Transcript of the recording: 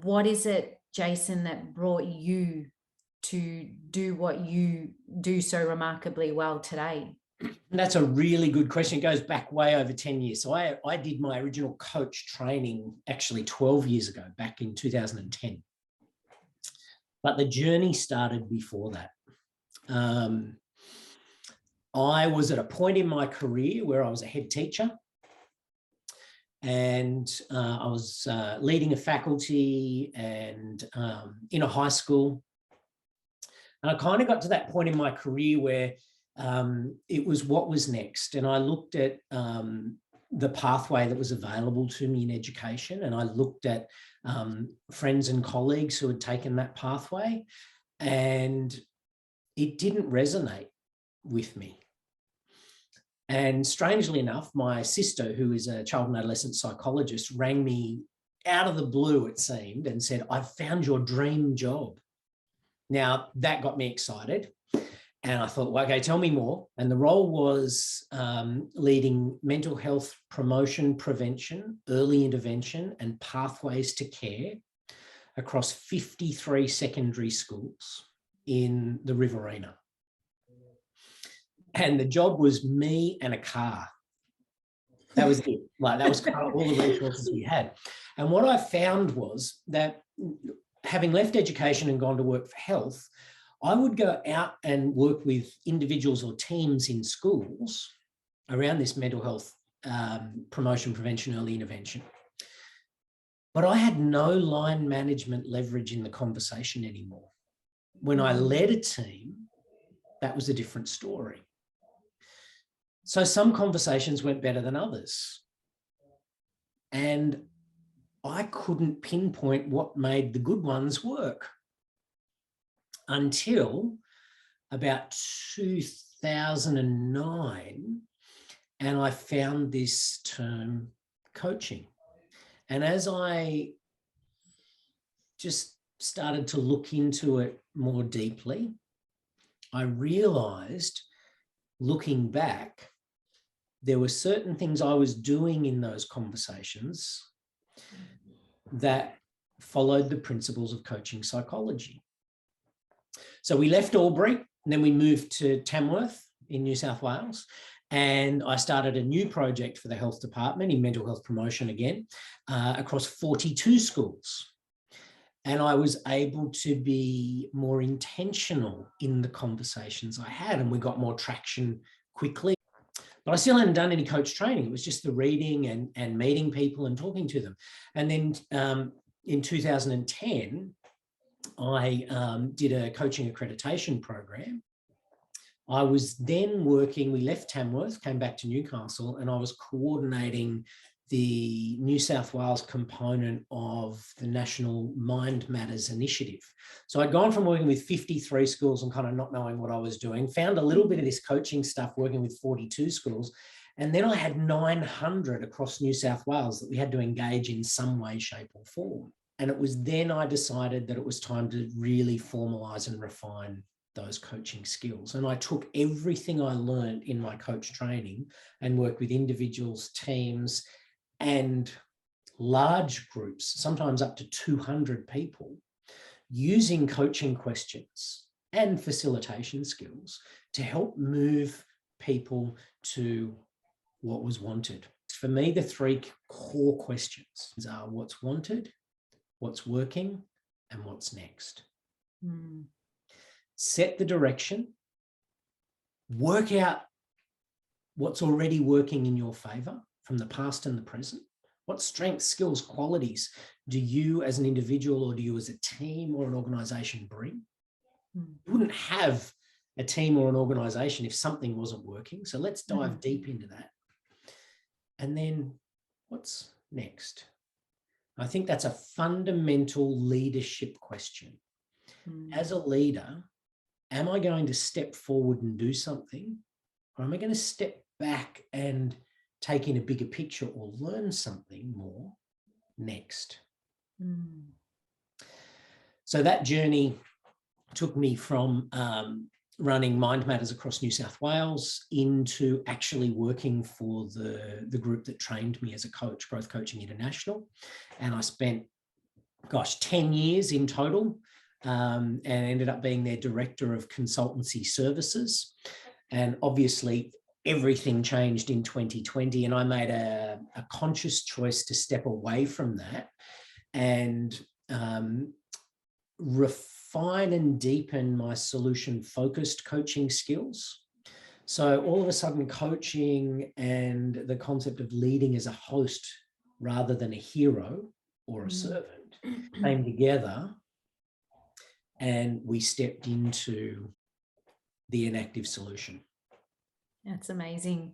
what is it, Jason, that brought you to do what you do so remarkably well today? That's a really good question. It goes back way over 10 years. So I did my original coach training actually 12 years ago, back in 2010. But the journey started before that. I was at a point in my career where I was a head teacher, and I was leading a faculty and in a high school. And I kind of got to that point in my career where it was what was next. And I looked at the pathway that was available to me in education. And I looked at friends and colleagues who had taken that pathway, and it didn't resonate with me. And strangely enough, my sister, who is a child and adolescent psychologist, rang me out of the blue, it seemed, and said, "I've found your dream job." Now, that got me excited. And I thought, well, okay, tell me more. And the role was leading mental health promotion, prevention, early intervention, and pathways to care across 53 secondary schools in the Riverina. And the job was me and a car. That was it. Like, that was kind of all the resources we had. And what I found was that, having left education and gone to work for health, I would go out and work with individuals or teams in schools around this mental health promotion, prevention, early intervention. But I had no line management leverage in the conversation anymore. When I led a team, that was a different story. So some conversations went better than others. And I couldn't pinpoint what made the good ones work until about 2009, and I found this term coaching. And as I just started to look into it more deeply, I realized, looking back, there were certain things I was doing in those conversations that followed the principles of coaching psychology. So we left Albury, and then we moved to Tamworth in New South Wales. And I started a new project for the health department in mental health promotion again, across 42 schools. And I was able to be more intentional in the conversations I had, and we got more traction quickly. But I still hadn't done any coach training. It was just the reading and meeting people and talking to them. And then in 2010, I did a coaching accreditation program. I was then working, we left Tamworth, came back to Newcastle, and I was coordinating the New South Wales component of the National Mind Matters initiative. So I'd gone from working with 53 schools and kind of not knowing what I was doing, found a little bit of this coaching stuff working with 42 schools, and then I had 900 across New South Wales that we had to engage in some way, shape or form. And it was then I decided that it was time to really formalise and refine those coaching skills. And I took everything I learned in my coach training and worked with individuals, teams, and large groups, sometimes up to 200 people, using coaching questions and facilitation skills to help move people to what was wanted. For me, the three core questions are what's wanted, what's working, and what's next. Set the direction, work out what's already working in your favor from the past and the present. What strengths, skills, qualities do you as an individual, or do you as a team or an organization bring? You wouldn't have a team or an organization if something wasn't working. So let's dive deep into that. And then what's next? I think that's a fundamental leadership question. As a leader, am I going to step forward and do something, or am I going to step back and take in a bigger picture or learn something more next? So that journey took me from running Mind Matters across New South Wales into actually working for the group that trained me as a coach, Growth Coaching International. And I spent 10 years in total, and ended up being their director of consultancy services. And obviously, everything changed in 2020, and I made a conscious choice to step away from that and refine and deepen my solution-focused coaching skills. So all of a sudden, coaching and the concept of leading as a host rather than a hero or a servant came together, and we stepped into the Enactive solution. That's amazing.